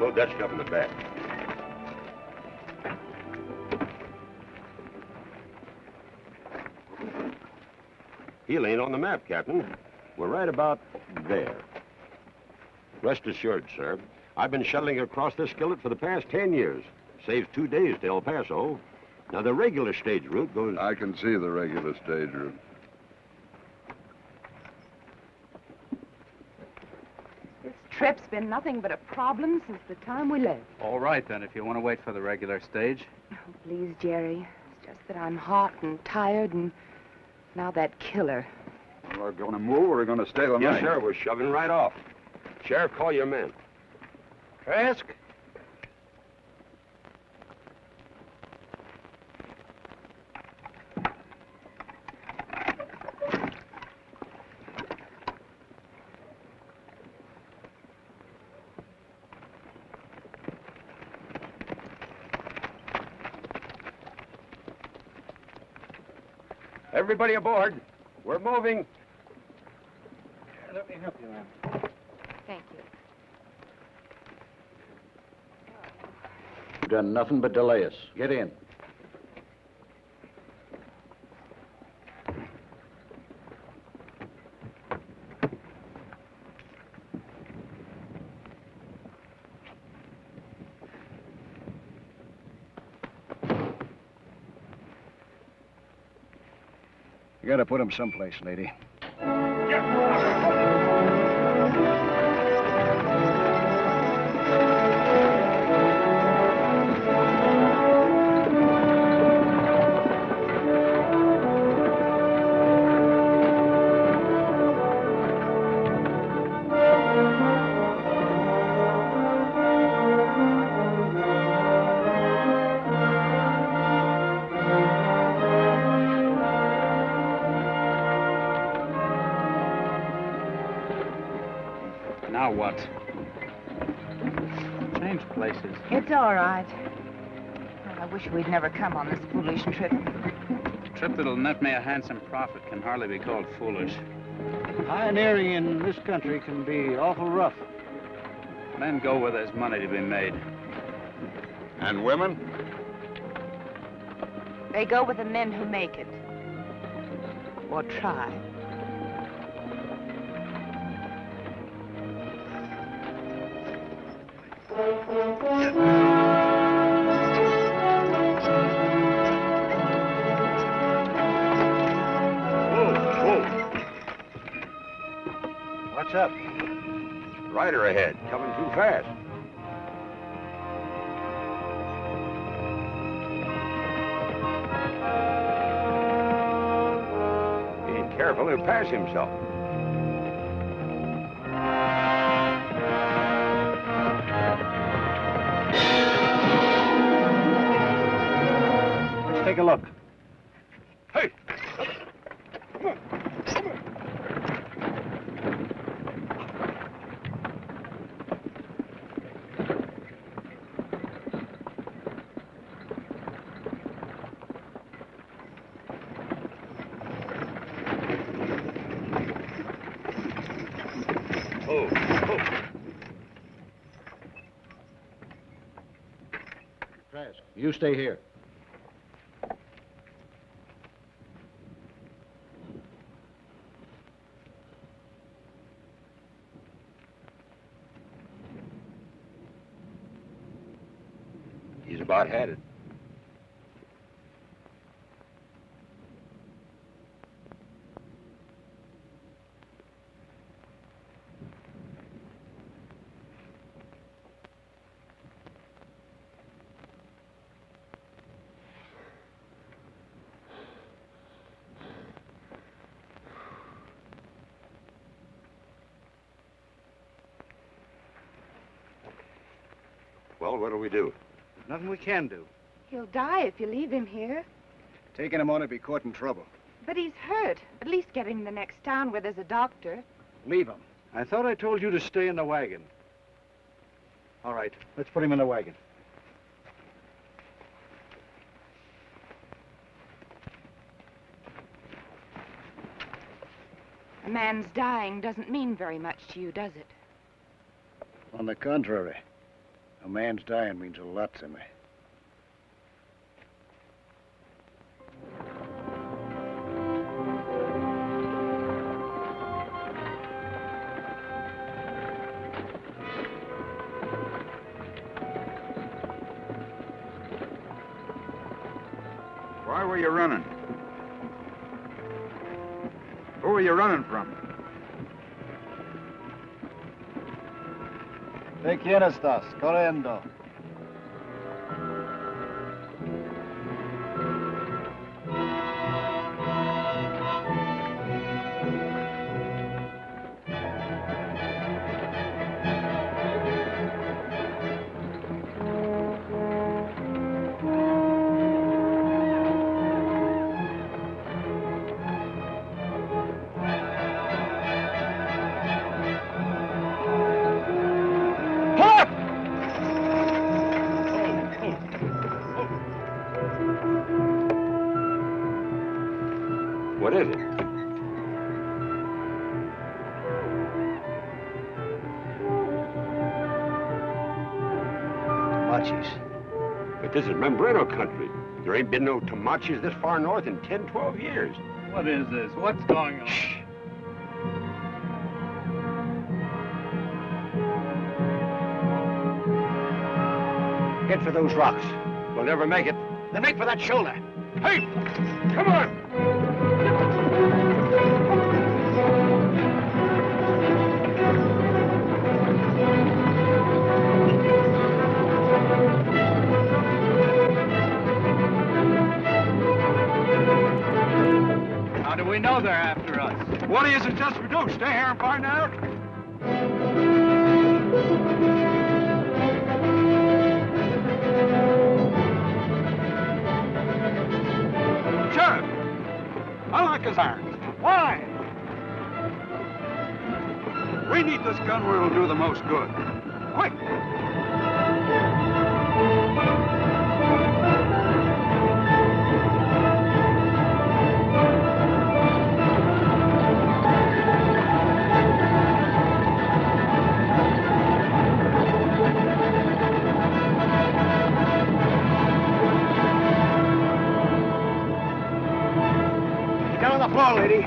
Load that stuff in the back. Heel ain't on the map, Captain. We're right about there. Rest assured, sir. I've been shuttling across this skillet for the past 10 years. Saves 2 days to El Paso. Now, the regular stage route goes... I can see the regular stage route. This trip's been nothing but a problem since the time we left. All right, then, if you want to wait for the regular stage. Oh, please, Jerry. It's just that I'm hot and tired, and now that killer. We're going to move, or we're going to stay the night? Yes, sir. We're shoving right off. Sheriff, call your men. Trask? Everybody aboard. We're moving. Let me help you, ma'am. Thank you. You've done nothing but delay us. Get in. You gotta put him someplace, lady. Now what? Change places. It's all right. Well, I wish we'd never come on this foolish trip. A trip that'll net me a handsome profit can hardly be called foolish. Pioneering in this country can be awful rough. Men go where there's money to be made. And women? They go with the men who make it. Or try. What's up? Rider ahead. Coming too fast. He ain't careful, he'll pass himself. Let's take a look. Hey! Trask, you stay here. He's about had it. Well, what'll we do? Nothing we can do. He'll die if you leave him here. Taking him on would be courting trouble. But he's hurt. At least get him to the next town where there's a doctor. Leave him. I thought I told you to stay in the wagon. All right, let's put him in the wagon. A man's dying doesn't mean very much to you, does it? On the contrary, A man's dying means a lot to me. Why were you running? Who were you running from? ¿De quién estás? Corriendo. What is it? Comanches. But this is Membreno country. There ain't been no Comanches this far north in 10, 12 years. What is this? What's going on? Shh. Get for those rocks. We'll never make it. Then make for that shoulder. Hey! Come on! How do we know they're after us? What do you suggest we do? Stay here and find out? Sheriff! I like his irons. Why? We need this gun where it'll do the most good. Quick! Down on the floor, lady.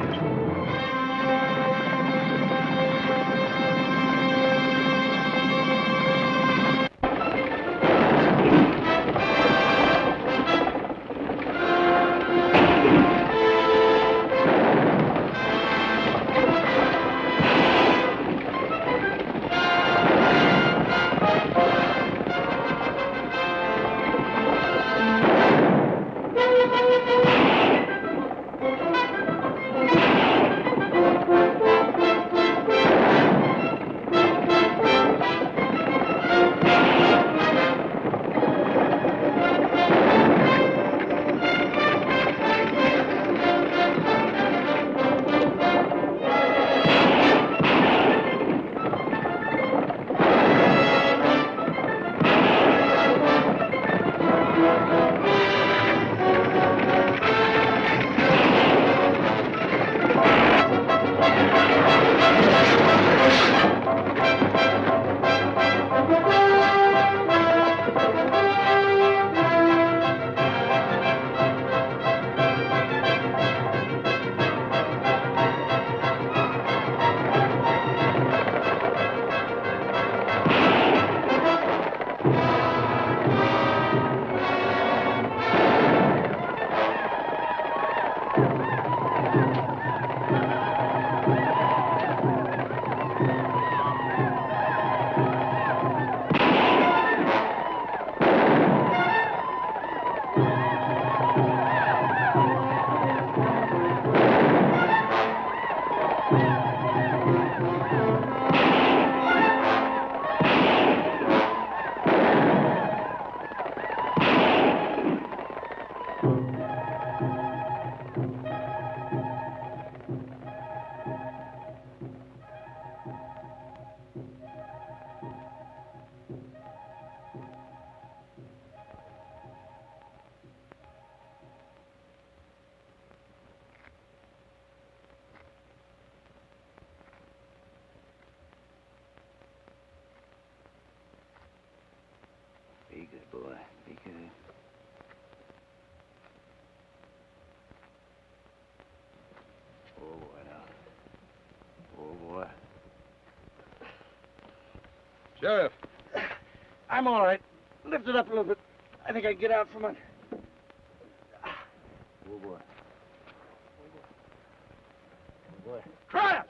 Take it in. Oh, boy, now. Oh, boy. Sheriff. I'm all right. Lift it up a little bit. I think I can get out from under. Oh, boy. Oh, boy. Trask!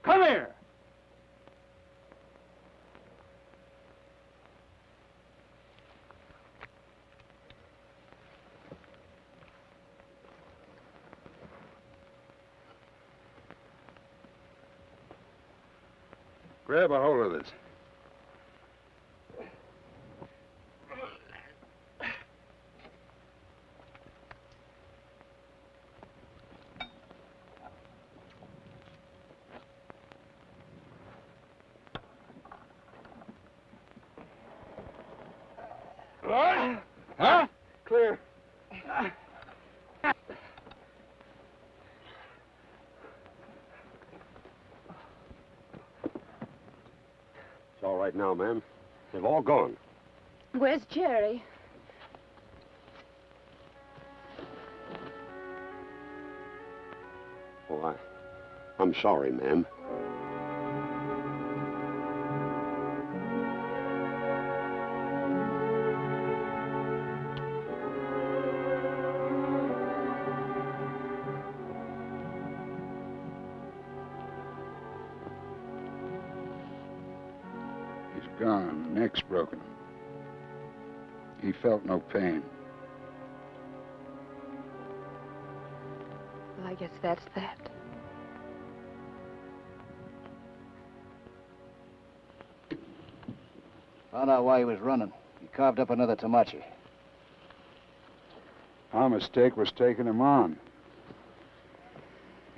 Come here! Grab a hold of this. Huh? Clear. It's all right now, ma'am. They've all gone. Where's Jerry? Oh, I'm sorry, ma'am. Gone, neck's broken. He felt no pain. Well, I guess that's that. Found out why he was running. He carved up another Comanche. Our mistake was taking him on.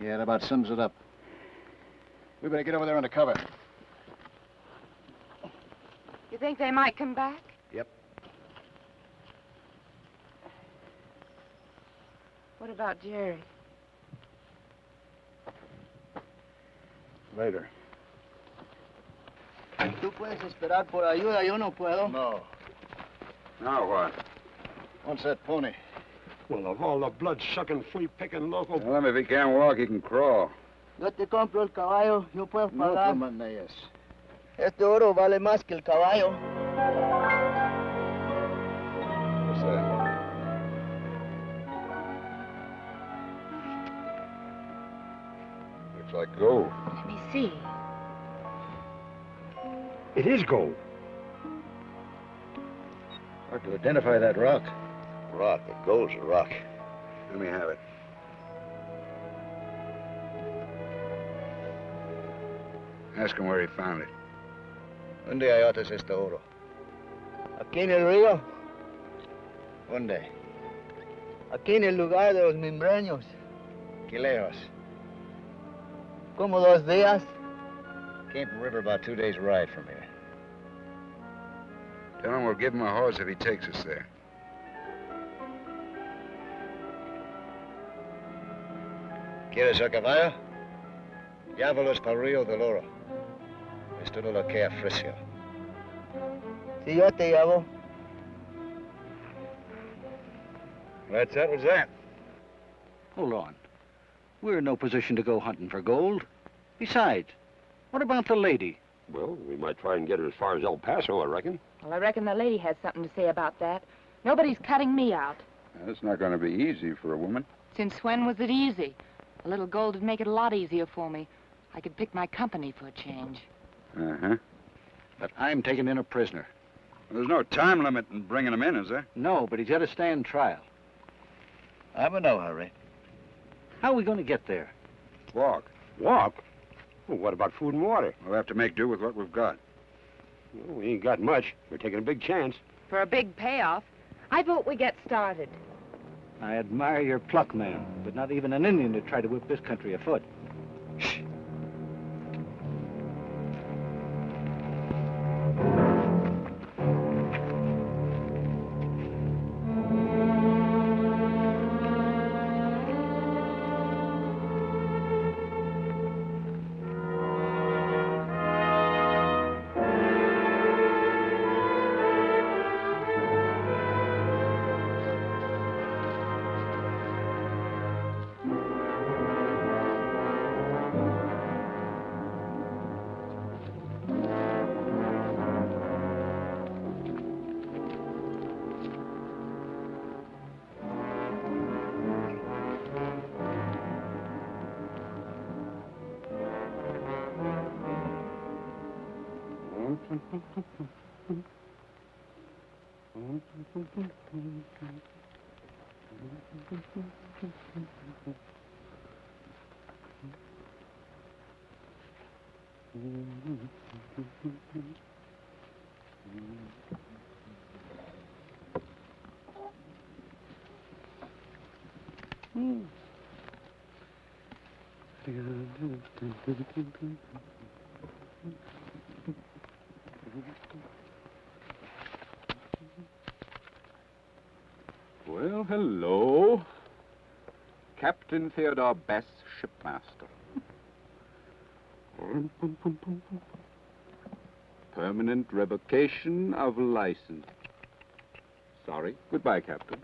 Yeah, that about sums it up. We better get over there under cover. You think they might come back? Yep. What about Jerry? Later. ¿Tú puedes esperar por ayuda? Yo no puedo. No. Now what? What's that pony? Well, of all the blood-sucking, flea-picking local... Tell him if he can't walk, he can crawl. Yo te compro el caballo, yo puedo No pagar. te mandes. Este oro vale más que el caballo. What's that? Looks like gold. Let me see. It is gold. Hard to identify that rock. Rock. The gold's a rock. Let me have it. Ask him where he found it. ¿Dónde hallaste este oro? Aquí en el río, ¿Dónde? aquí en el lugar de los mimbreños. ¿Qué lejos? Como 2 días. Came from river about 2 days' ride from here. Tell him we'll give him a horse if he takes us there. ¿Quieres a caballo? Llévalos para el Río del Oro. Esto no lo queda fresco. Si yo te llevo. That settles that. Hold on. We're in no position to go hunting for gold. Besides, what about the lady? Well, we might try and get her as far as El Paso, I reckon. Well, I reckon the lady has something to say about that. Nobody's cutting me out. That's not going to be easy for a woman. Since when was it easy? A little gold would make it a lot easier for me. I could pick my company for a change. Uh-huh. But I'm taking in a prisoner. There's no time limit in bringing him in, is there? No, but he's got to stand trial. I'm in no hurry. How are we going to get there? Walk. Walk? Well, what about food and water? We'll have to make do with what we've got. Well, we ain't got much. We're taking a big chance. For a big payoff, I vote we get started. I admire your pluck, man, but not even an Indian to try to whip this country afoot. Shh. Well, hello. Captain Theodore Bess, shipmaster. Permanent revocation of license. Sorry. Goodbye, Captain.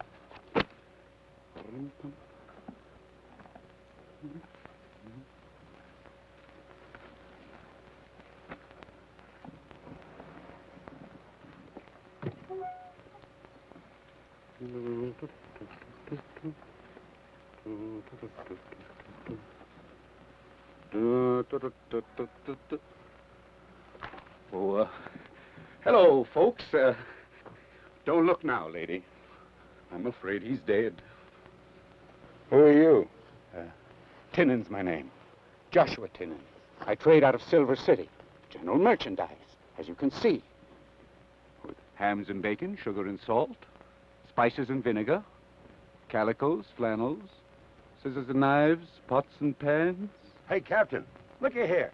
Oh, hello, folks. Don't look now, lady. I'm afraid he's dead. Who are you? Tinnen's my name. Joshua Tinnen. I trade out of Silver City. General merchandise, as you can see. With hams and bacon, sugar and salt, spices and vinegar, calicos, flannels, scissors and knives, pots and pans. Hey, Captain, looky here.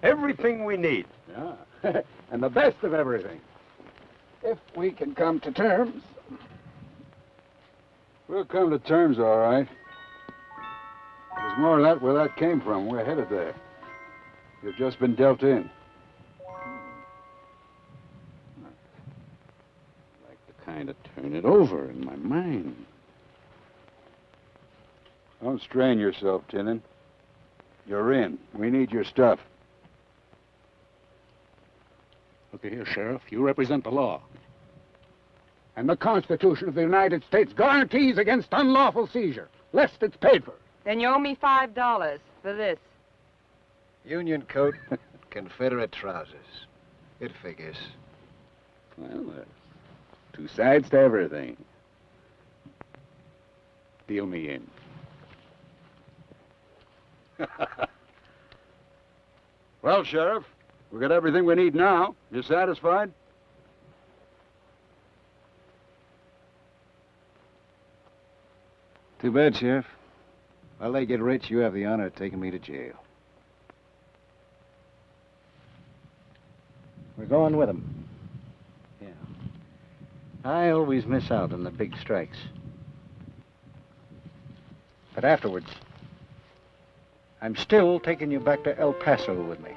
Everything we need. Yeah, and the best of everything. If we can come to terms. We'll come to terms, all right. There's more of that where that came from. We're headed there. You've just been dealt in. I'd like to kind of turn it over in my mind. Don't strain yourself, Tinnen. You're in. We need your stuff. Look here, Sheriff. You represent the law. And the Constitution of the United States guarantees against unlawful seizure, lest it's paid for. Then you owe me $5 for this. Union coat, Confederate trousers. It figures. Well, there's two sides to everything. Deal me in. Well, Sheriff, we got everything we need now. You satisfied? Too bad, Sheriff. While they get rich, you have the honor of taking me to jail. We're going with them. Yeah. I always miss out on the big strikes. But afterwards, I'm still taking you back to El Paso with me.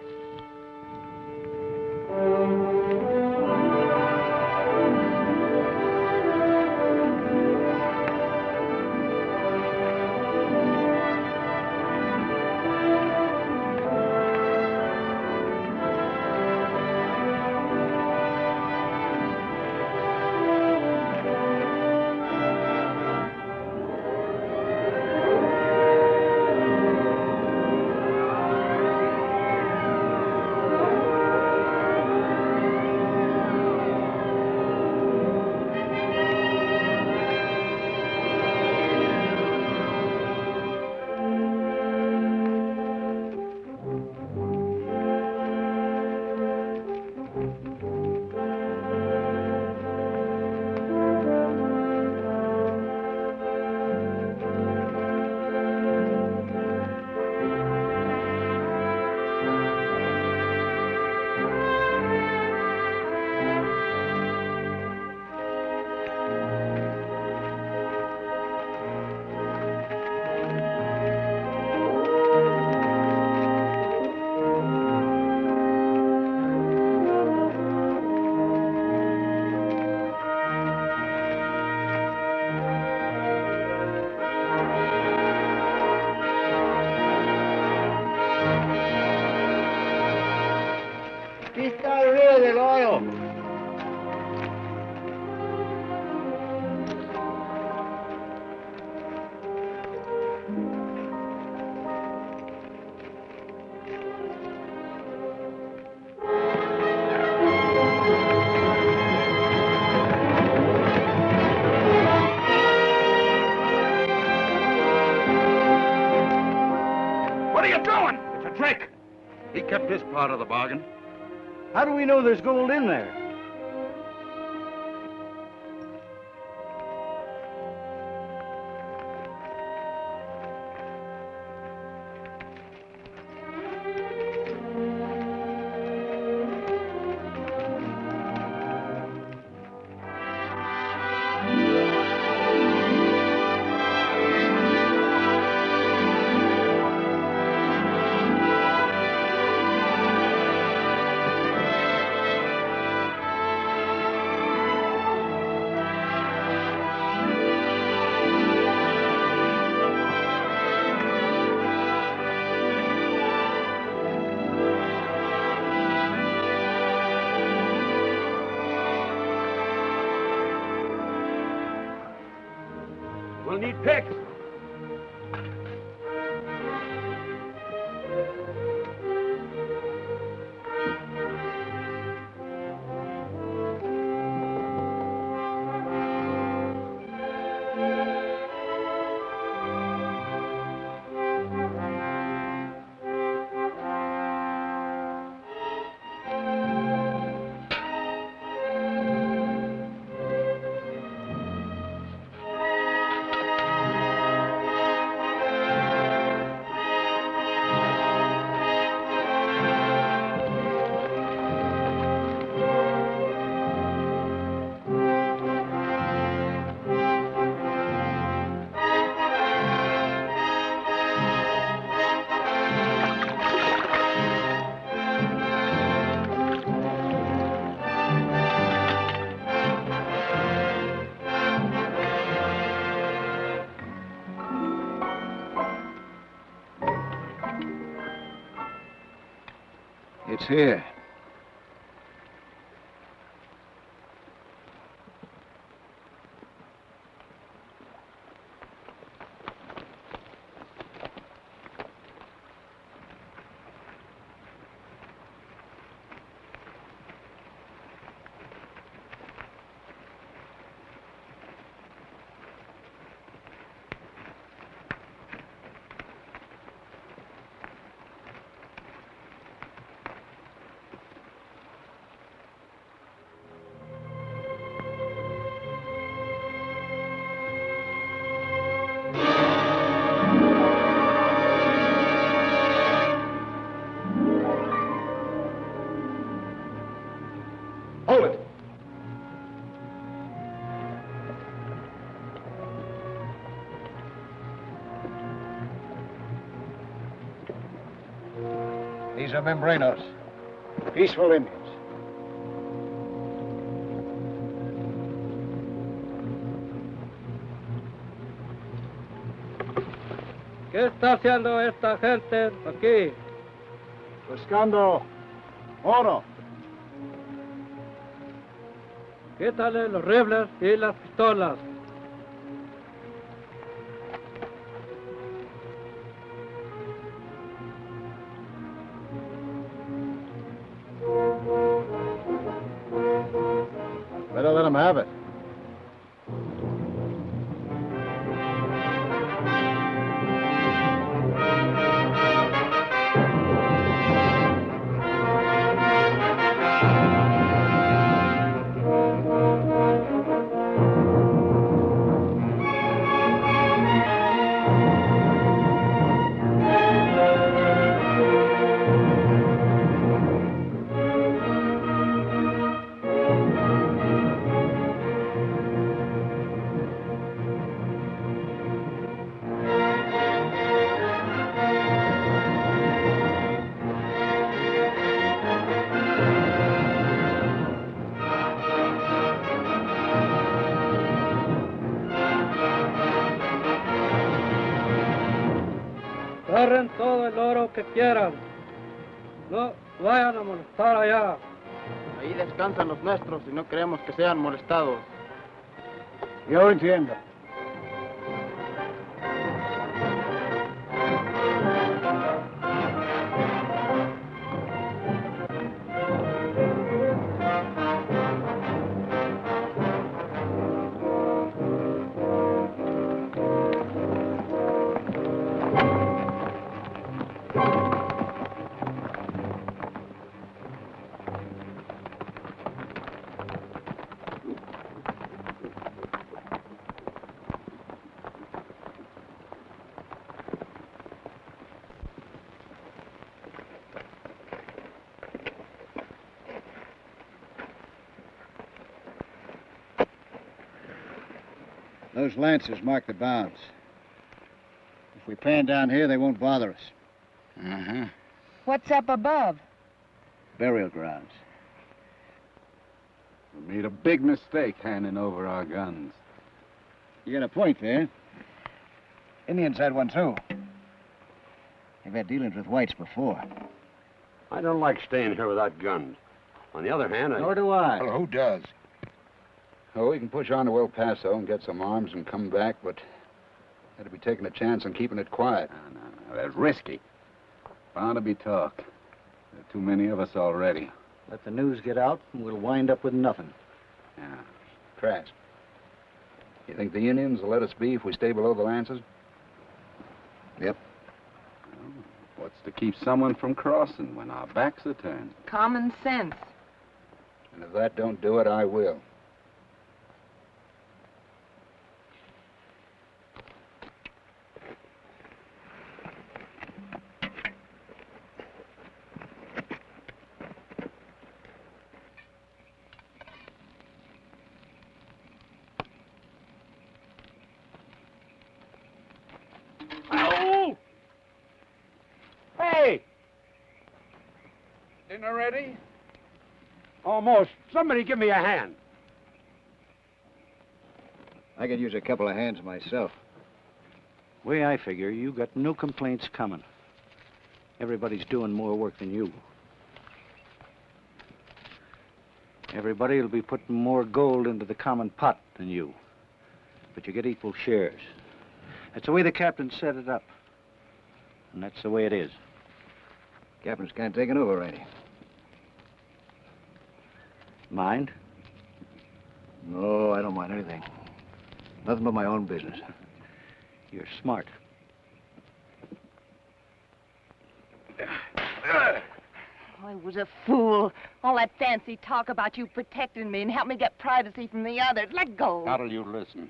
kept this part of the bargain. How do we know there's gold in there? We'll need picks. It's here. Hold it. These are Membranos, peaceful Indians. ¿Qué está haciendo esta gente aquí? Buscando oro. Quítale los rifles y las pistolas. Better let them have it. Agarren todo el oro que quieran. No vayan a molestar allá. Ahí descansan los nuestros y no queremos que sean molestados. Yo entiendo. Those lancers mark the bounds. If we pan down here, they won't bother us. Uh-huh. What's up above? Burial grounds. We made a big mistake handing over our guns. You got a point there. Indians had one, too. They've had dealings with whites before. I don't like staying here without guns. On the other hand, Nor do I. Well, who does? Oh, we can push on to El Paso and get some arms and come back, but that'd be taking a chance on keeping it quiet. No, that's risky. Bound to be talk. There are too many of us already. Let the news get out, and we'll wind up with nothing. Yeah. Trask, you think the Indians will let us be if we stay below the Lancers? Yep. Well, what's to keep someone from crossing when our backs are turned? Common sense. And if that don't do it, I will. Hey! Dinner ready? almost. Somebody give me a hand. I could use a couple of hands myself. Way I figure, you got no complaints coming. Everybody's doing more work than you. Everybody will be putting more gold into the common pot than you. But you get equal shares. That's the way the captain set it up. And that's the way it is. Captain's can't take it over, Randy. Mind? No, I don't mind anything. Nothing but my own business. You're smart. I was a fool. All that fancy talk about you protecting me and helping me get privacy from the others. Let go. How'll you listen?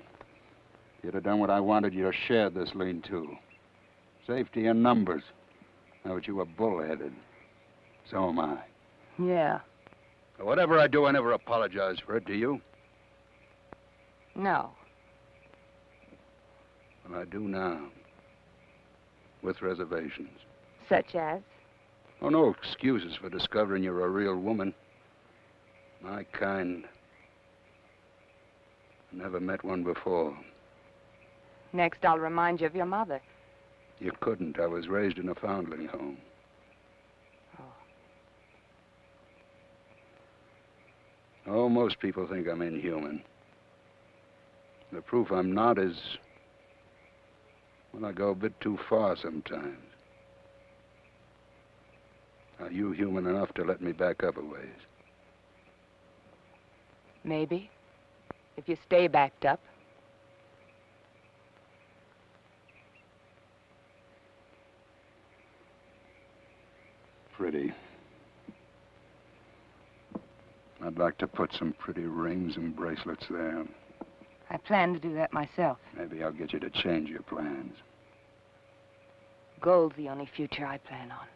If you'd have done what I wanted, you'd have shared this lean-to. Safety in numbers. Now that you were bullheaded. So am I. Yeah. Whatever I do, I never apologize for it, do you? No. Well, I do now. With reservations. Such as? Oh, no excuses for discovering you're a real woman. My kind. Never met one before. Next, I'll remind you of your mother. You couldn't. I was raised in a foundling home. Oh, most people think I'm inhuman. The proof I'm not is when I go a bit too far sometimes. Are you human enough to let me back up a ways? Maybe. If you stay backed up. Pretty. I'd like to put some pretty rings and bracelets there. I plan to do that myself. Maybe I'll get you to change your plans. Gold's the only future I plan on.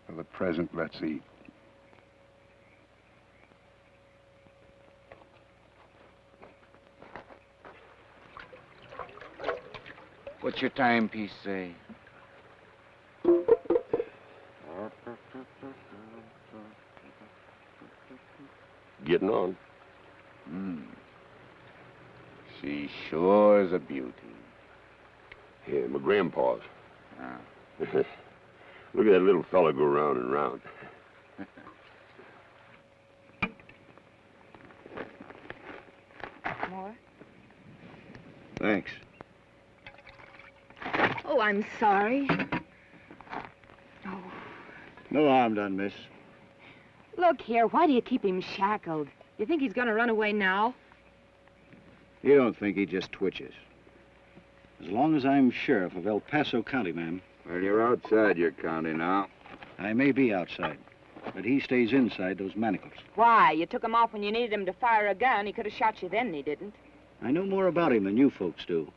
For the present, let's eat. What's your timepiece say? Getting on. She sure is a beauty. Yeah, my grandpa's. Ah. Look at that little fella go round and round. More? Thanks. Oh, I'm sorry. Oh. No harm done, miss. Look here, why do you keep him shackled? You think he's gonna run away now? You don't think he just twitches. As long as I'm sheriff of El Paso County, ma'am. Well, you're outside your county now. I may be outside, but he stays inside those manacles. Why? You took him off when you needed him to fire a gun. He could have shot you then, and he didn't. I know more about him than you folks do.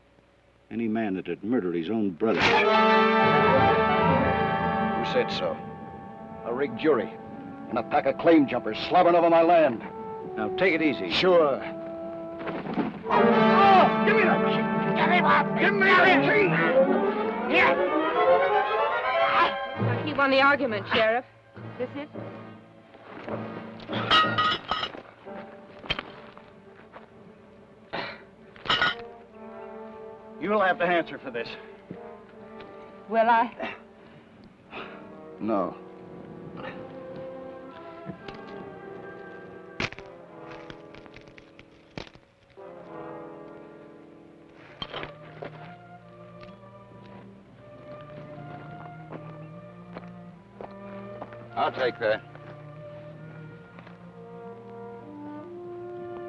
Any man that had murdered his own brother. Who said so? A rigged jury. And a pack of claim jumpers slobbering over my land. Now, take it easy. Sure. Oh, give me that machine. Give me that. Give me that machine. Here. He won the argument, Sheriff. This it? You'll have to answer for this. Will I? No. I'll take that.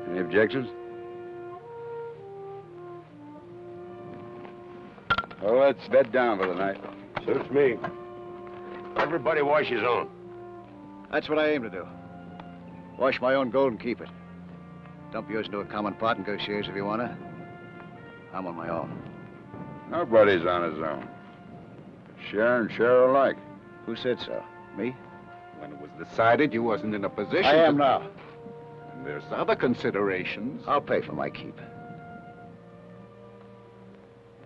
Any objections? Well, let's bed down for the night. Suits me. Everybody wash his own. That's what I aim to do. Wash my own gold and keep it. Dump yours into a common pot and go shares if you wanna. I'm on my own. Nobody's on his own. Share and share alike. Who said so? Me? When it was decided you wasn't in a position I am to... now. And there's other considerations. I'll pay for my keep.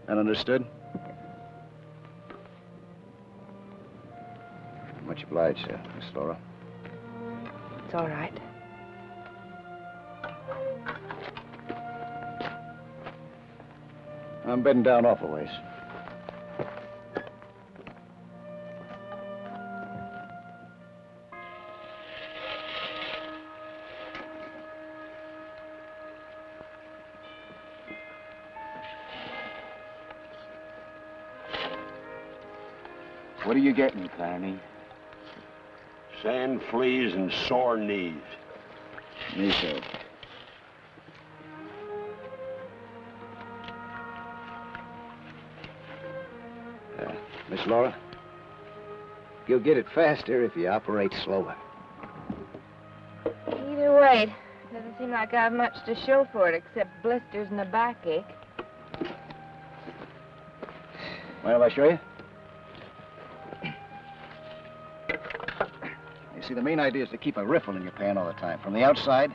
That understood? Much obliged, Miss Laura. It's all right. I'm bedding down awful ways. What are you getting, Clarny? Sand, fleas, and sore knees. Me too. Miss Laura, you'll get it faster if you operate slower. Either way, doesn't seem like I have much to show for it except blisters and a backache. Mind if I show you? You see, the main idea is to keep a riffle in your pan all the time, from the outside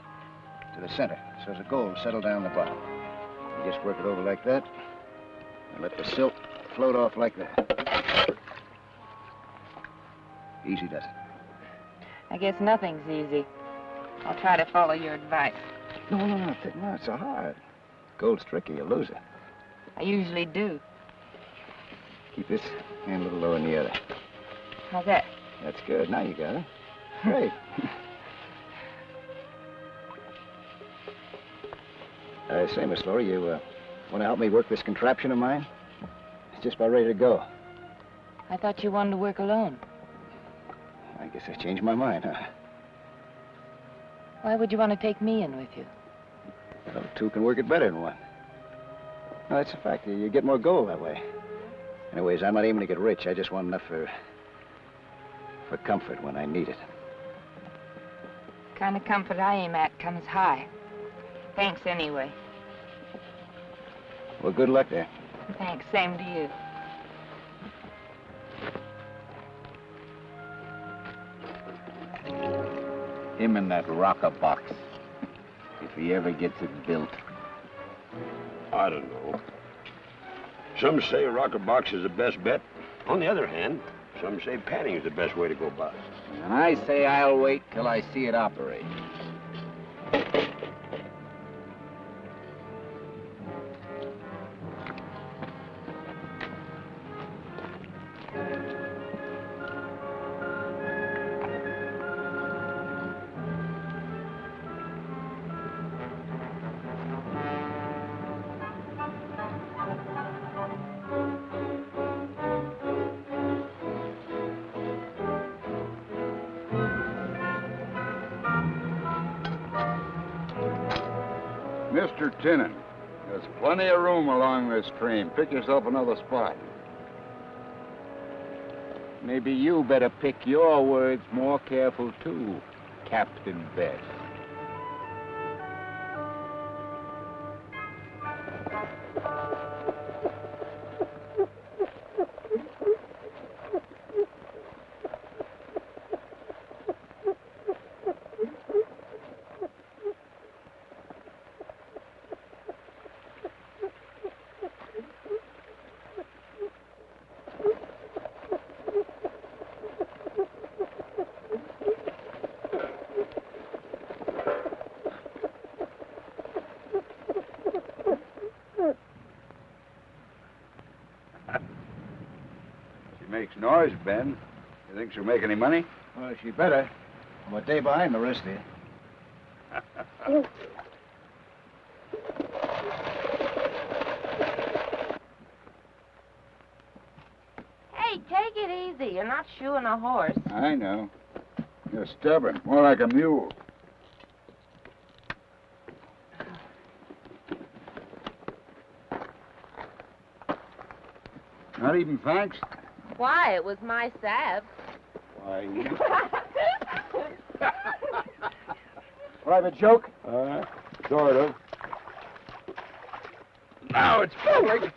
to the center, so the gold settle down the bottom. You just work it over like that, and let the silk float off like that. Easy does it. I guess nothing's easy. I'll try to follow your advice. No, it's so hard. Gold's tricky, you lose it. I usually do. Keep this hand a little lower than the other. How's that? That's good. Now you got it. Great. Say, Miss Laura, you want to help me work this contraption of mine? It's just about ready to go. I thought you wanted to work alone. I guess I changed my mind, huh? Why would you want to take me in with you? Well, two can work it better than one. No, that's a fact. You get more gold that way. Anyways, I'm not aiming to get rich. I just want enough for comfort when I need it. The kind of comfort I aim at comes high. Thanks anyway. Well, good luck there. Thanks, same to you. Him in that rocker box. If he ever gets it built. I don't know. Some say a rocker box is the best bet. On the other hand, some say panning is the best way to go about it. And I say I'll wait till I see it operate. Mr. Tinnen, there's plenty of room along this train. Pick yourself another spot. Maybe you better pick your words more careful, too, Captain Bess. Makes noise, Ben. You think she'll make any money? Well, she better. I'm a day behind the rest of you. Hey, take it easy. You're not shoeing a horse. I know. You're stubborn, more like a mule. Not even thanks? Why? It was my salve. Why? Private joke? Sort of. Now it's public.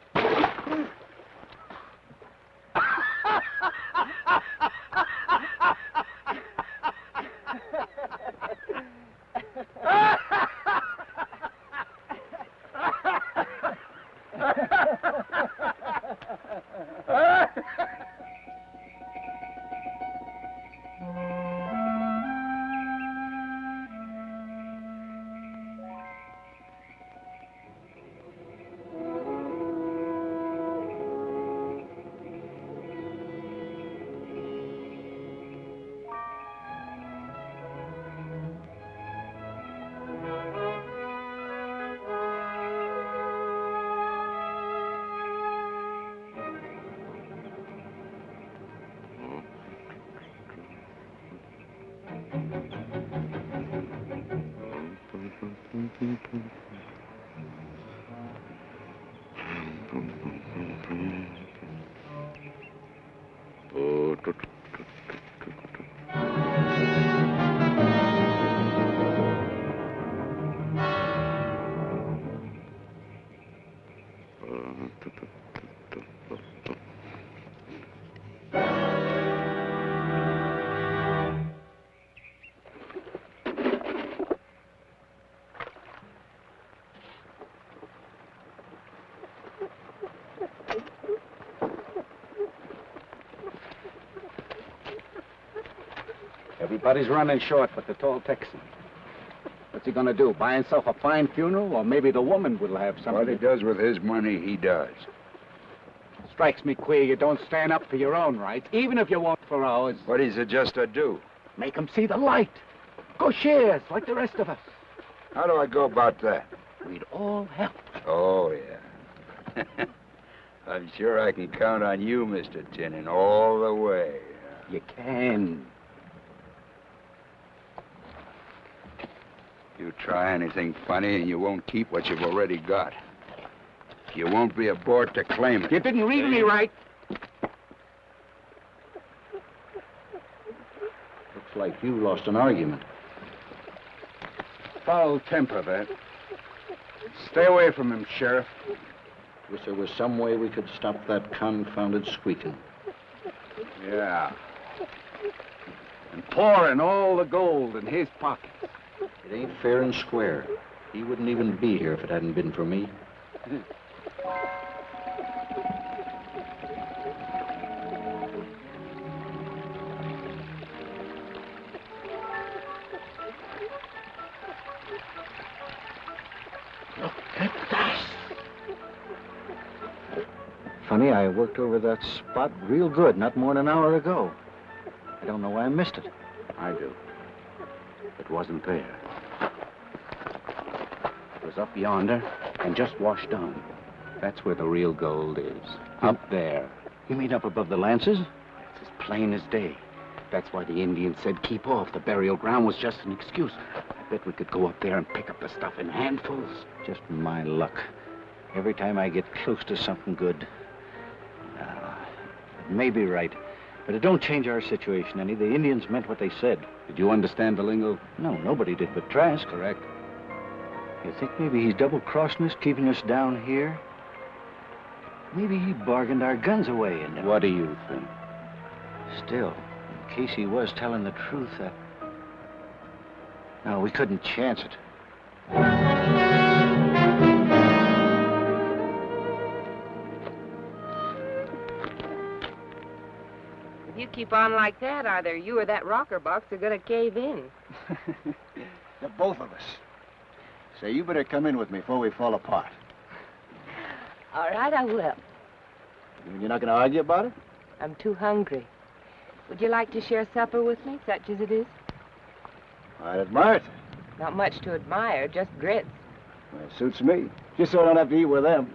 Everybody's running short but the Tall Texan. What's he gonna do? Buy himself a fine funeral? Or maybe the woman will have something. What he does with his money, he does. Strikes me queer you don't stand up for your own rights, even if you won't for ours. What do you suggest I do? Make 'em see the light. Go shares like the rest of us. How do I go about that? We'd all help. Oh, yeah. I'm sure I can count on you, Mr. Tinnen, all the way. You can. You try anything funny and you won't keep what you've already got. You won't be aboard to claim it. You didn't read me right. Looks like you lost an argument. Foul temper, that. Stay away from him, Sheriff. Wish there was some way we could stop that confounded squeaking. Yeah. And pouring all the gold in his pockets. It ain't fair and square. He wouldn't even be here if it hadn't been for me. Look at that. Funny, I worked over that spot real good not more than an hour ago. I don't know why I missed it. I do. It wasn't there. It was up yonder and just washed on. That's where the real gold is. Up there. You mean up above the lances? It's as plain as day. That's why the Indians said keep off. The burial ground was just an excuse. I bet we could go up there and pick up the stuff in handfuls. Just my luck. Every time I get close to something good. It may be right, but it don't change our situation any. The Indians meant what they said. Did you understand the lingo? No, nobody did but Trask. Correct. You think maybe he's double-crossing us, keeping us down here? Maybe he bargained our guns away and... What do you think? Still, in case he was telling the truth, no, we couldn't chance it. If you keep on like that, either you or that rocker box are gonna cave in. The both of us. Say, you better come in with me before we fall apart. All right, I will. You're not going to argue about it? I'm too hungry. Would you like to share supper with me, such as it is? I'd admire it. Not much to admire, just grits. Well, it suits me. Just so I don't have to eat with them.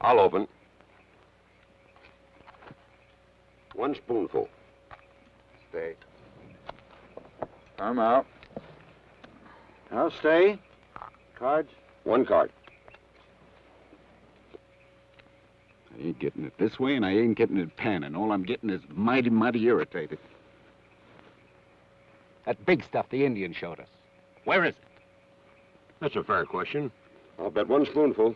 I'll open. 1 spoonful. Stay. I'm out. I'll stay. Cards? 1 card. I ain't getting it this way, and I ain't getting it panning. All I'm getting is mighty, mighty irritated. That big stuff the Indian showed us. Where is it? That's a fair question. I'll bet 1 spoonful.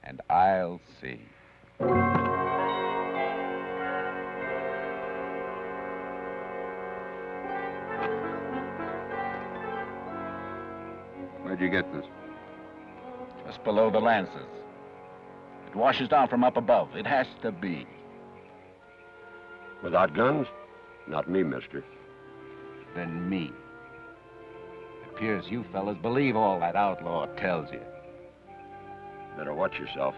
And I'll see. Where'd you get this? Just below the lances. It washes down from up above. It has to be. Without guns? Not me, mister. Then me. It appears you fellas believe all that outlaw tells you. Better watch yourself.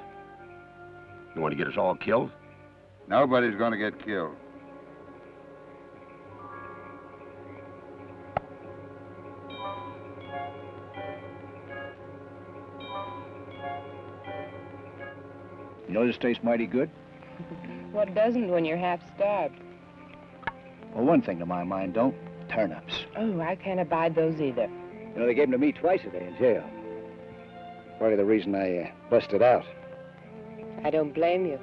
You want to get us all killed? Nobody's going to get killed. You know this tastes mighty good? What doesn't when you're half starved? Well, one thing to my mind don't. Turnips. Oh, I can't abide those either. You know, they gave them to me twice a day in jail. Part of the reason I busted out. I don't blame you.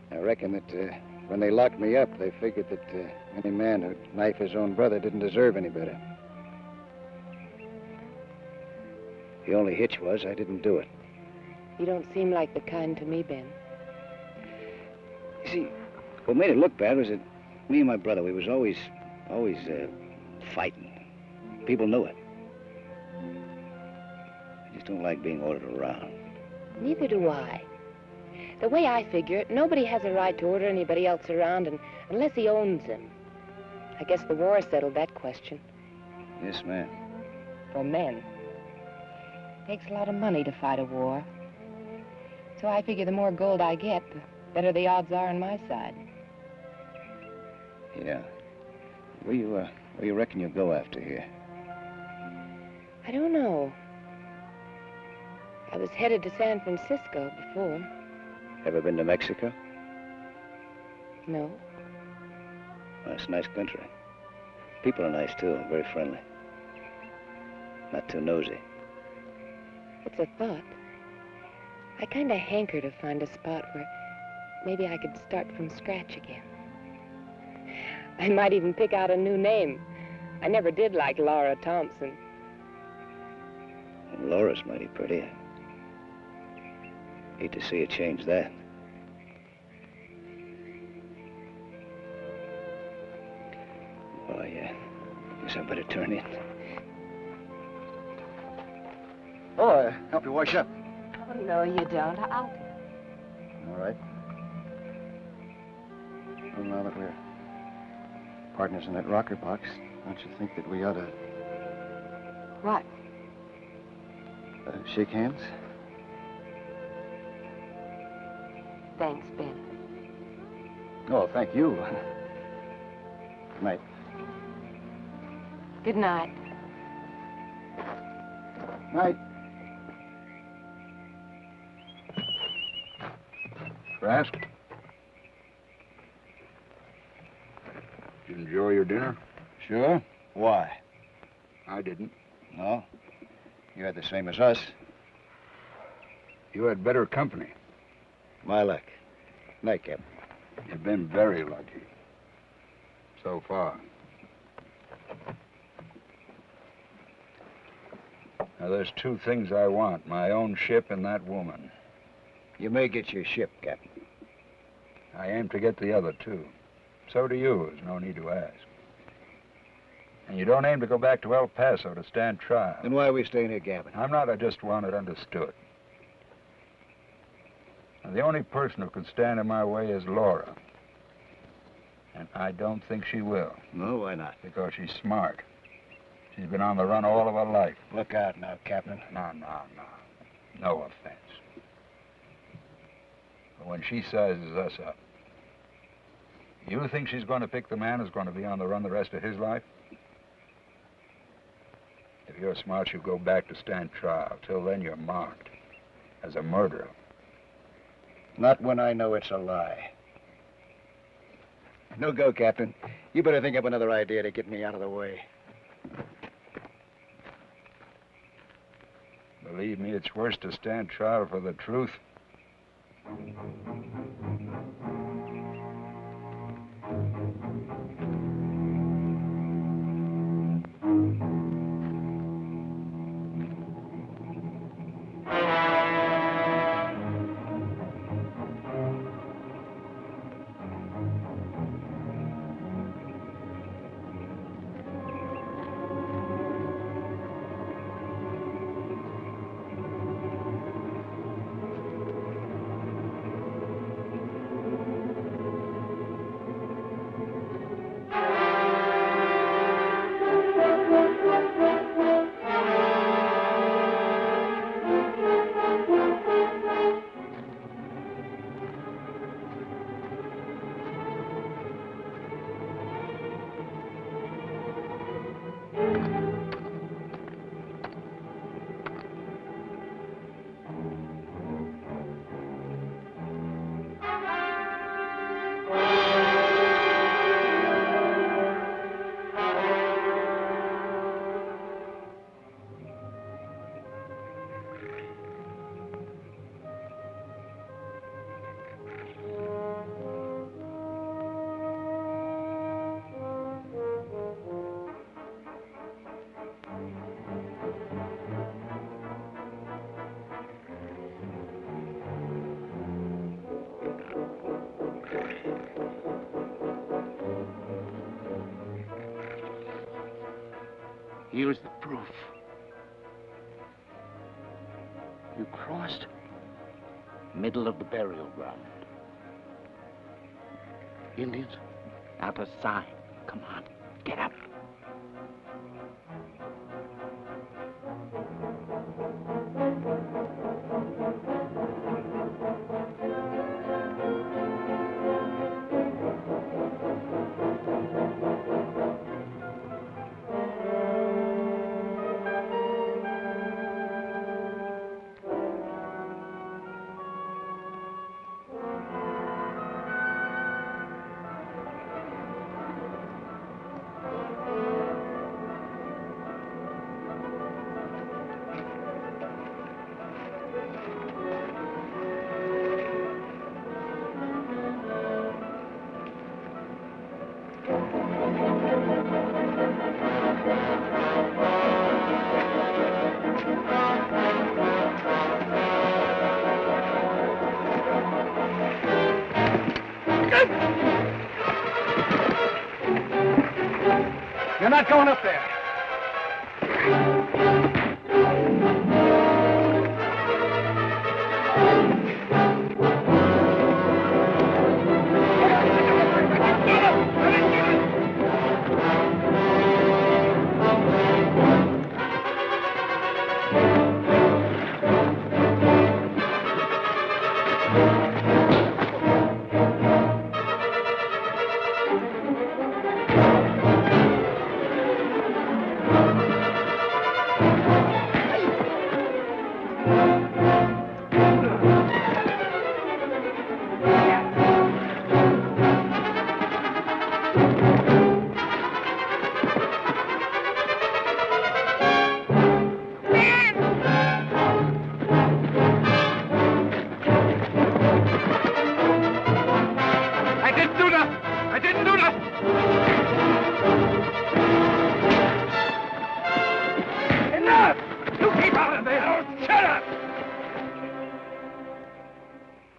I reckon that when they locked me up, they figured that any man who'd knife his own brother didn't deserve any better. The only hitch was I didn't do it. You don't seem like the kind to me, Ben. You see, what made it look bad was that me and my brother, we was always fighting. People knew it. I just don't like being ordered around. Neither do I. The way I figure it, nobody has a right to order anybody else around unless he owns them. I guess the war settled that question. Yes, ma'am. For men. Takes a lot of money to fight a war. So I figure the more gold I get, the better the odds are on my side. Yeah. Where you reckon you'll go after here? I don't know. I was headed to San Francisco before. Ever been to Mexico? No. Well, it's a nice country. People are nice, too, very friendly. Not too nosy. It's a thought. I kind of hanker to find a spot where maybe I could start from scratch again. I might even pick out a new name. I never did like Laura Thompson. Laura's mighty pretty. Hate to see you change that. Well, I guess I better turn in. Oh, help you wash up. Oh, no, you don't. I'll... All right. Well, now that we're partners in that rocker box, don't you think that we ought to What? shake hands? Thanks, Ben. Oh, thank you. Good night. Good night. Night. Trask? Did you enjoy your dinner? Sure. Why? I didn't. No. You had the same as us. You had better company. My luck. Night, Captain. You've been very lucky. So far. Now, there's 2 things I want. My own ship and that woman. You may get your ship, Captain. I aim to get the other, too. So do you. There's no need to ask. And you don't aim to go back to El Paso to stand trial. Then why are we staying here, Gavin? I'm not. I just want it understood. And the only person who can stand in my way is Laura. And I don't think she will. No, why not? Because she's smart. She's been on the run all of her life. Look out now, Captain. No. No offense. But when she sizes us up, you think she's going to pick the man who's going to be on the run the rest of his life? If you're smart, you go back to stand trial. Till then, you're marked as a murderer. Not when I know it's a lie. No go, Captain. You better think up another idea to get me out of the way. Believe me, it's worse to stand trial for the truth. Here's the proof. You crossed middle of the burial ground. Indians, out of sight. Come on, get up. You're not going up there.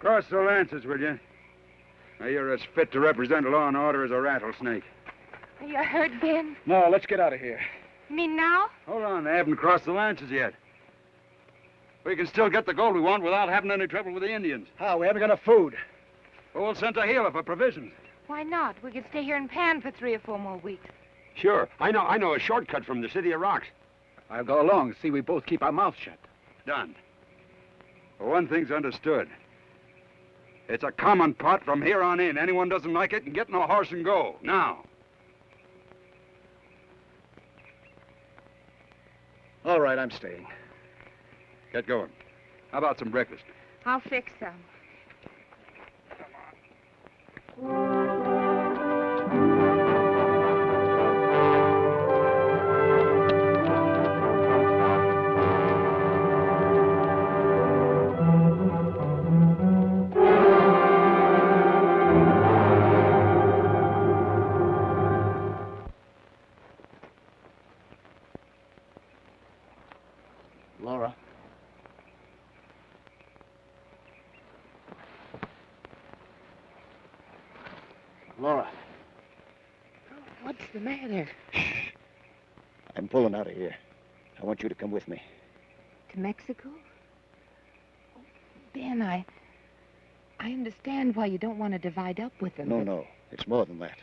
Cross the lances, will you? Now, you're as fit to represent law and order as a rattlesnake. Are you hurt, Ben? No, let's get out of here. You mean now? Hold on, they haven't crossed the lances yet. We can still get the gold we want without having any trouble with the Indians. How? We haven't got enough food. Well, we'll send to Gila for provisions. Why not? We could stay here in Pan for 3 or 4 more weeks. Sure. I know a shortcut from the City of Rocks. I'll go along and see we both keep our mouths shut. Done. Well, one thing's understood. It's a common pot from here on in. Anyone doesn't like it can get in a horse and go. Now. All right, I'm staying. Get going. How about some breakfast? I'll fix some. Laura. Laura, What's the matter? I'm pulling out of here. I want you to come with me. To Mexico? Oh, Ben, I understand why you don't want to divide up with them. No. It's more than that.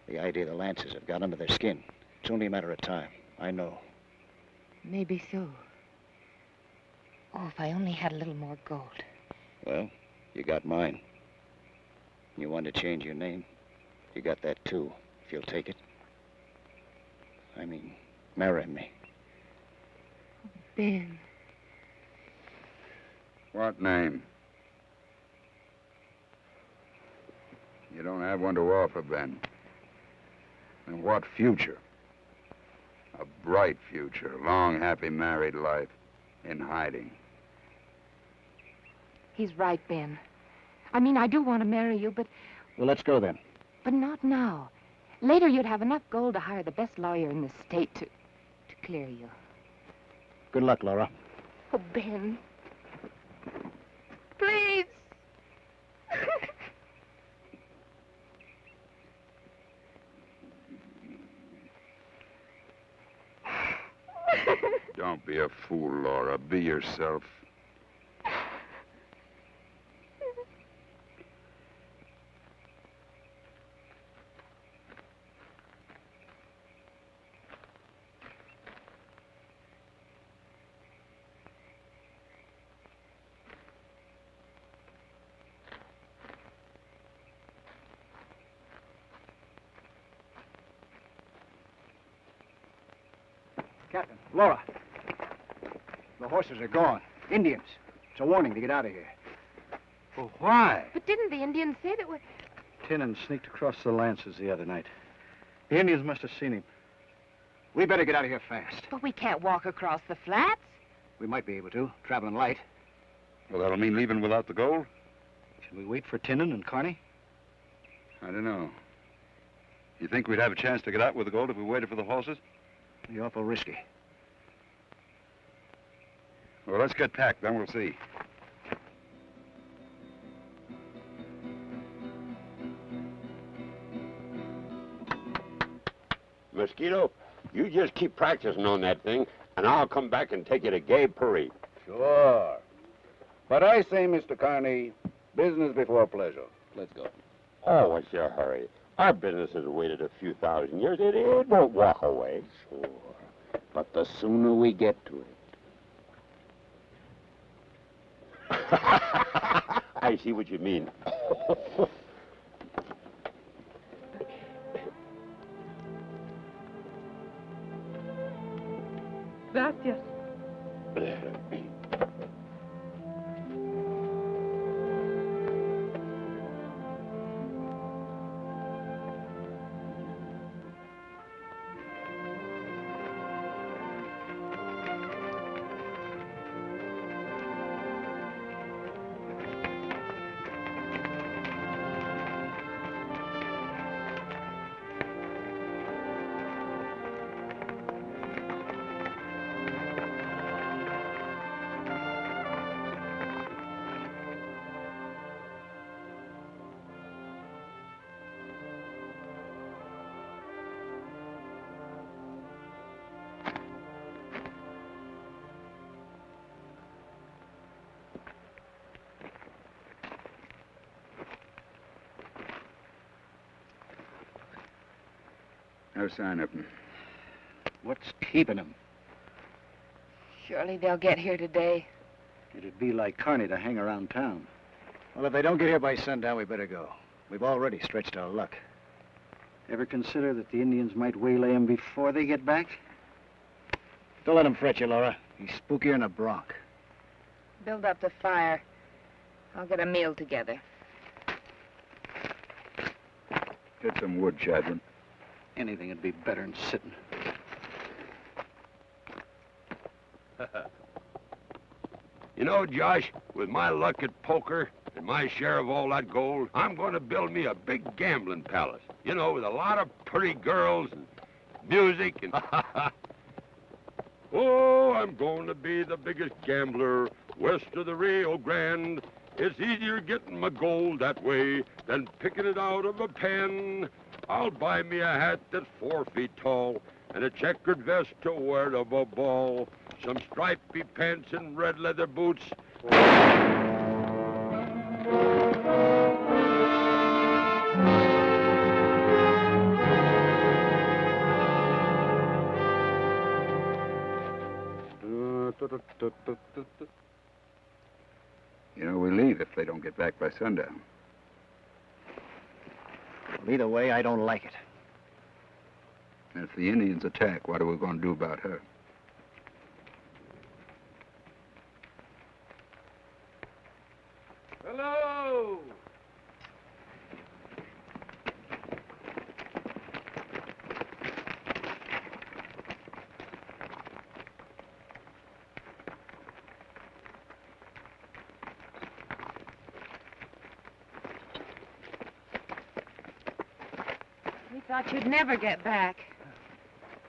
The idea the Lancers have got under their skin. It's only a matter of time. I know. Maybe so. Oh, if I only had a little more gold. Well, you got mine. You want to change your name? You got that too, if you'll take it. I mean, marry me. Ben. What name? You don't have one to offer, Ben. And what future? A bright future, long, happy married life in hiding. He's right, Ben. I mean, I do want to marry you, but Well, let's go then. not now. Later, you'd have enough gold to hire the best lawyer in the state to clear you. Good luck, Laura. Oh, Ben. Please. Don't be a fool, Laura. Be yourself. Captain, Laura. The horses are gone. Indians. It's a warning to get out of here. Well, why? But didn't the Indians say that we... Tinnen sneaked across the Lancers the other night. The Indians must have seen him. We better get out of here fast. But we can't walk across the flats. We might be able to, traveling light. Well, that'll mean leaving without the gold? Should we wait for Tinnen and Carney? I don't know. You think we'd have a chance to get out with the gold if we waited for the horses? Be awful risky. Well, let's get packed, then we'll see. Mosquito, you just keep practicing on that thing, and I'll come back and take you to Gay Parade. Sure. But I say, Mr. Carney, business before pleasure. Let's go. Oh, what's your hurry? Our business has waited a few thousand years. It won't walk away. Sure. But the sooner we get to it. I see what you mean. Gracias. No sign of him. What's keeping him? Surely they'll get here today. It'd be like Carney to hang around town. Well, if they don't get here by sundown, we better go. We've already stretched our luck. Ever consider that the Indians might waylay him before they get back? Don't let him fret you, Laura. He's spookier than a bronc. Build up the fire. I'll get a meal together. Get some wood, Chadbourne. Anything would be better than sitting. You know, Josh, with my luck at poker and my share of all that gold, I'm going to build me a big gambling palace. You know, with a lot of pretty girls and music and... Oh, I'm going to be the biggest gambler west of the Rio Grande. It's easier getting my gold that way than picking it out of a pen. I'll buy me a hat that's 4 feet tall and a checkered vest to wear to a ball, some stripy pants and red leather boots. You know, we leave if they don't get back by sundown. Well, either way, I don't like it. And if the Indians attack, what are we going to do about her? Hello! We thought you'd never get back.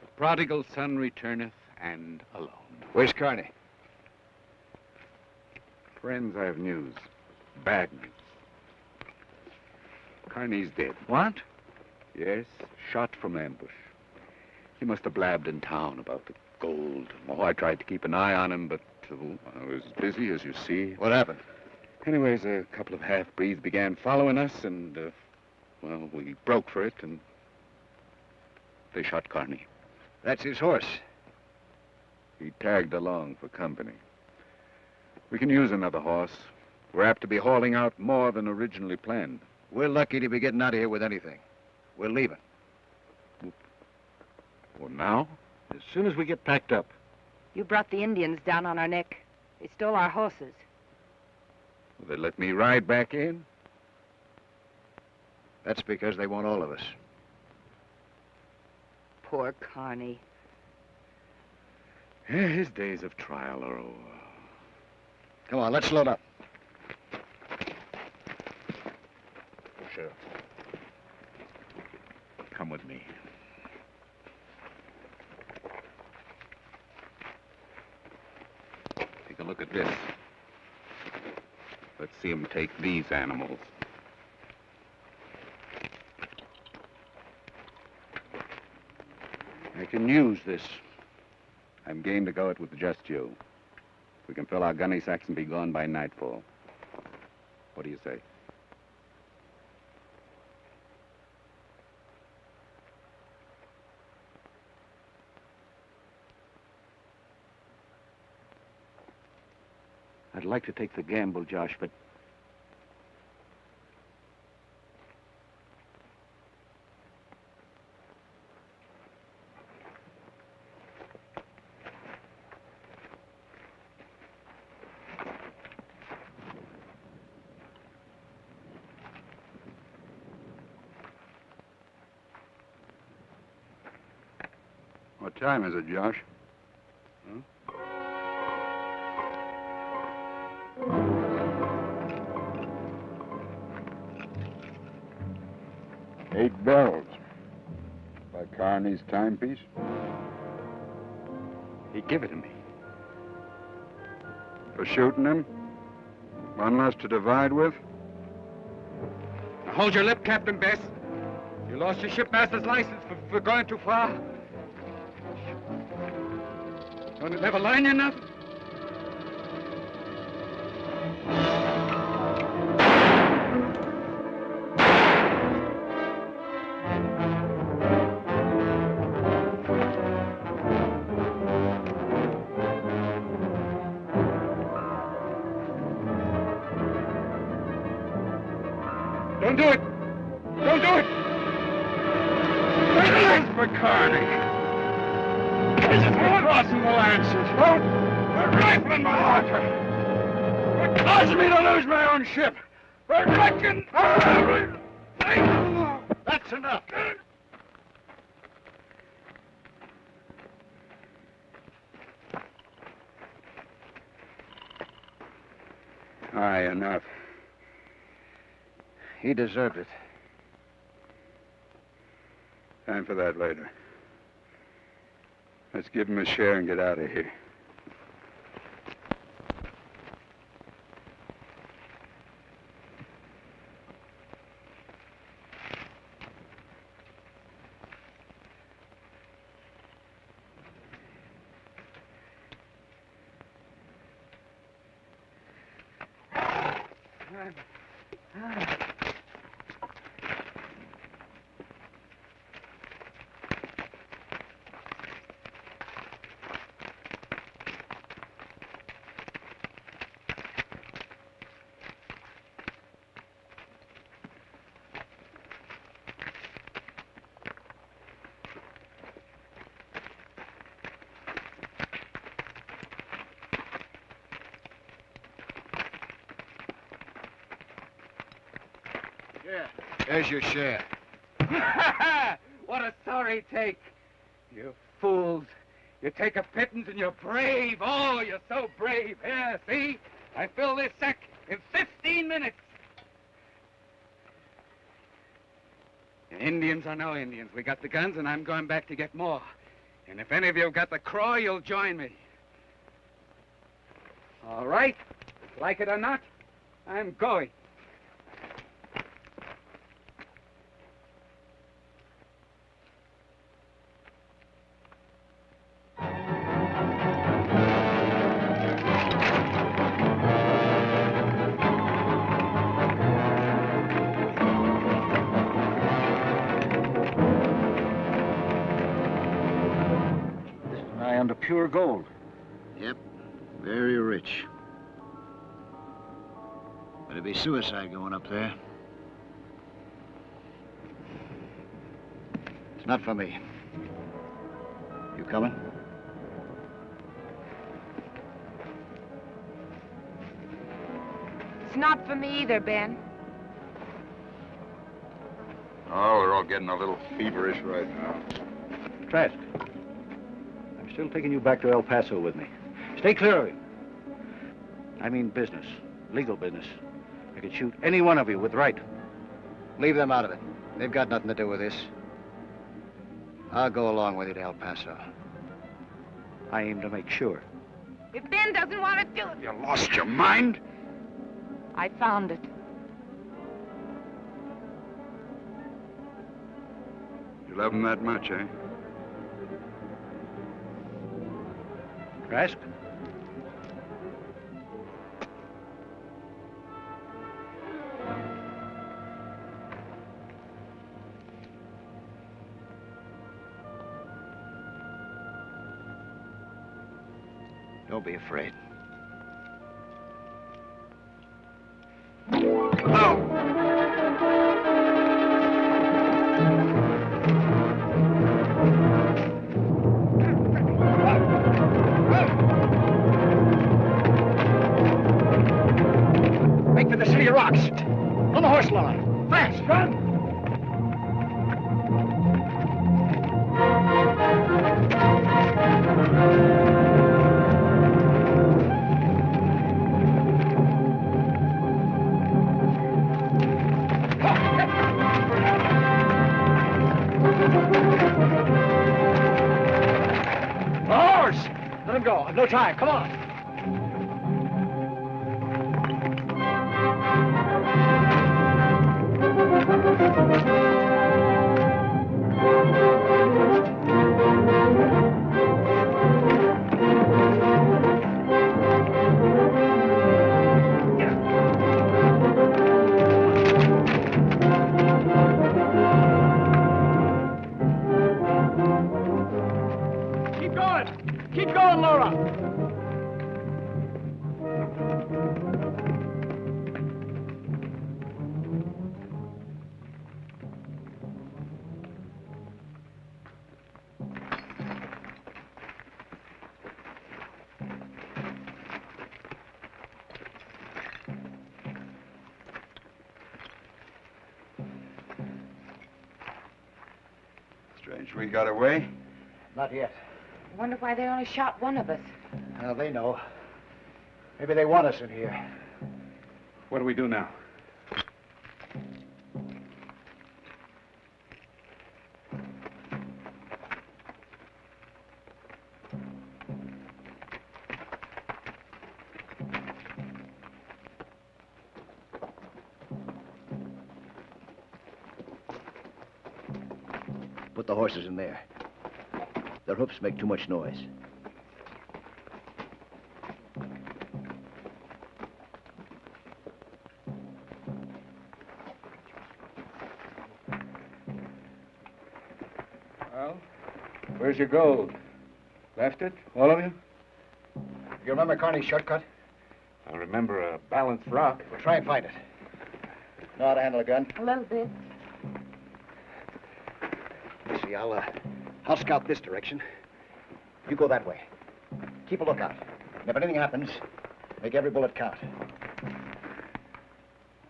The prodigal son returneth, and alone. Where's Carney? Friends, I have news. Bad news. Carney's dead. What? Yes, shot from ambush. He must have blabbed in town about the gold. Oh, I tried to keep an eye on him, but I was busy, as you see. What happened? Anyways, a couple of half-breeds began following us, and, well, we broke for it, and they shot Carney. That's his horse. He tagged along for company. We can use another horse. We're apt to be hauling out more than originally planned. We're lucky to be getting out of here with anything. We're leaving. Well, now? As soon as we get packed up. You brought the Indians down on our neck. They stole our horses. Will they let me ride back in? That's because they want all of us. Poor Carney. Yeah, his days of trial are over. Come on, let's load up. Sheriff. Come with me. Take a look at this. Let's see him take these animals. I can use this. I'm game to go it with just you. We can fill our gunny sacks and be gone by nightfall. What do you say? I'd like to take the gamble, Josh, but... What time is it, Josh? Huh? 8 bells. By Carney's timepiece. He give it to me. For shooting him? One less to divide with? Now hold your lip, Captain Bess. You lost your shipmaster's license for going too far. Don't it never line you nothing? McCarthy. We're crossing the Lancers. We're rifling my locker. We're causing me to lose my own ship. We're wrecking everything. That's enough. Aye, enough. He deserved it. Time for that later. Let's give him a share and get out of here. There's your share. What a sorry take. You fools. You take a pittance and you're brave. Oh, you're so brave. Here, see? I fill this sack in 15 minutes. Indians or no Indians, we got the guns and I'm going back to get more. And if any of you got the craw, you'll join me. All right. Like it or not, I'm going. Under pure gold. Yep, very rich. But it'd be suicide going up there. It's not for me. You coming? It's not for me either, Ben. Oh, we're all getting a little feverish right now. Trask, I'm still taking you back to El Paso with me. Stay clear of him. I mean business, legal business. I could shoot any one of you with right. Leave them out of it. They've got nothing to do with this. I'll go along with you to El Paso. I aim to make sure. If Ben doesn't want to do it... You lost your mind? I found it. You love him that much, eh? Trask? Don't be afraid. Make for the city of rocks. On the horse line. Fast, run! Let him go. I've no time. Come on. Keep going, Laura. Which we got away? Not yet. I wonder why they only shot one of us. Now, they know. Maybe they want us in here. What do we do now? Put the horses in there. Their hoofs make too much noise. Well, where's your gold? Left it, all of you? You remember Carney's shortcut? I remember a balanced rock. We'll try and find it. Know how to handle a gun? A little bit. You see, I'll scout this direction. You go that way. Keep a lookout. And if anything happens, make every bullet count.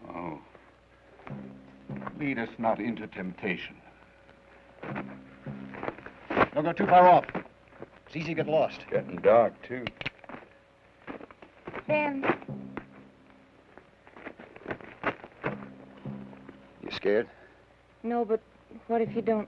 Oh. Lead us not into temptation. Don't go too far off. It's easy to get lost. Getting dark, too. Ben, You scared? no, but what if you don't?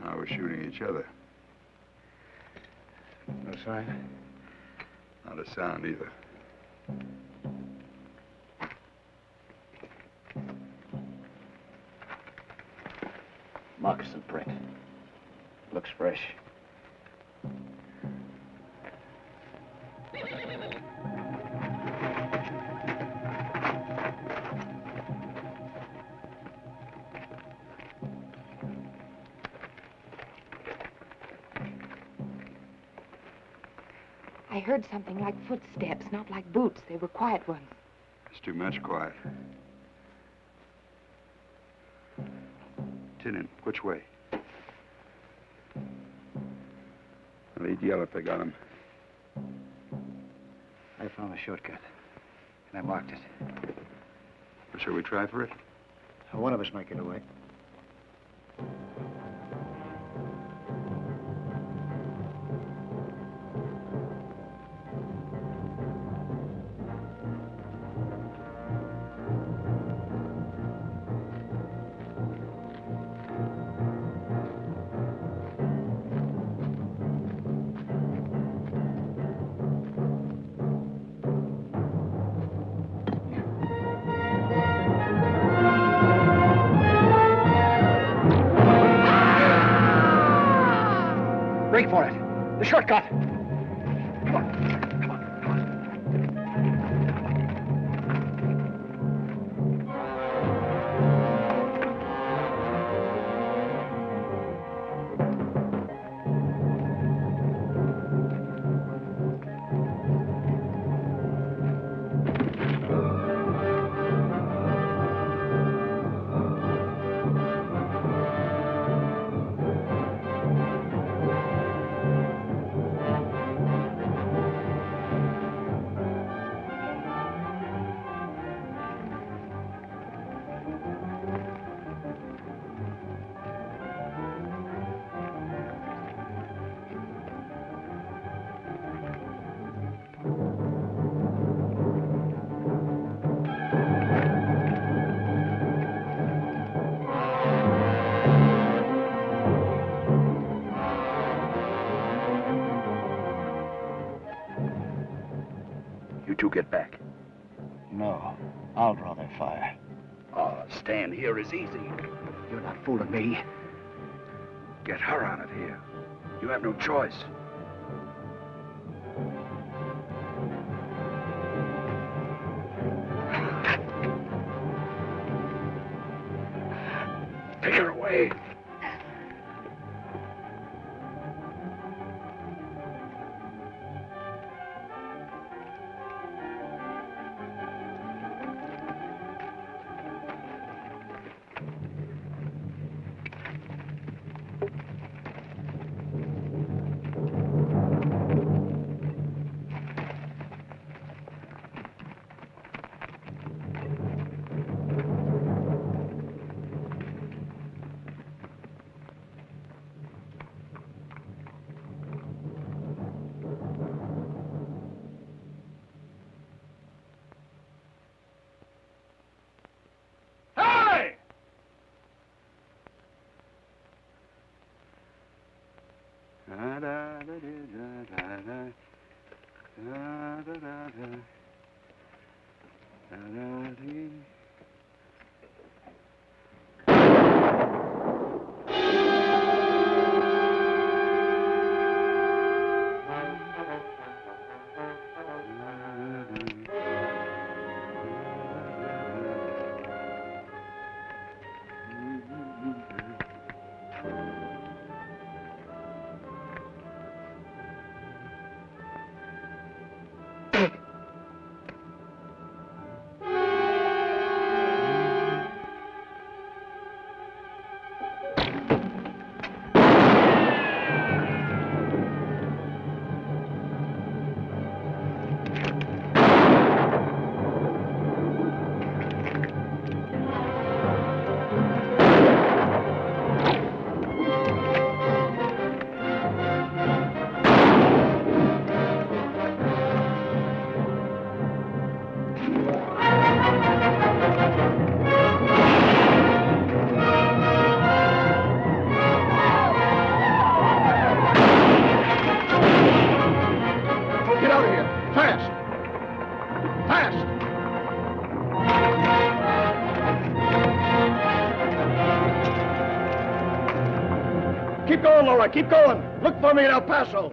Now we're shooting each other. No sign? Not a sound either. Moccasin print. Looks fresh. I heard something like footsteps, not like boots. They were quiet ones. It's too much quiet. Tinnen, which way? They'd yell if they got him. I found a shortcut, and I marked it. Well, shall we try for it? One of us might get away. for it. The shortcut. You two get back. No, I'll draw their fire. Oh, staying here is easy. You're not fooling me. Get her on it here. You have no choice. Take her away. Keep going, Laura. Keep going. Look for me in El Paso.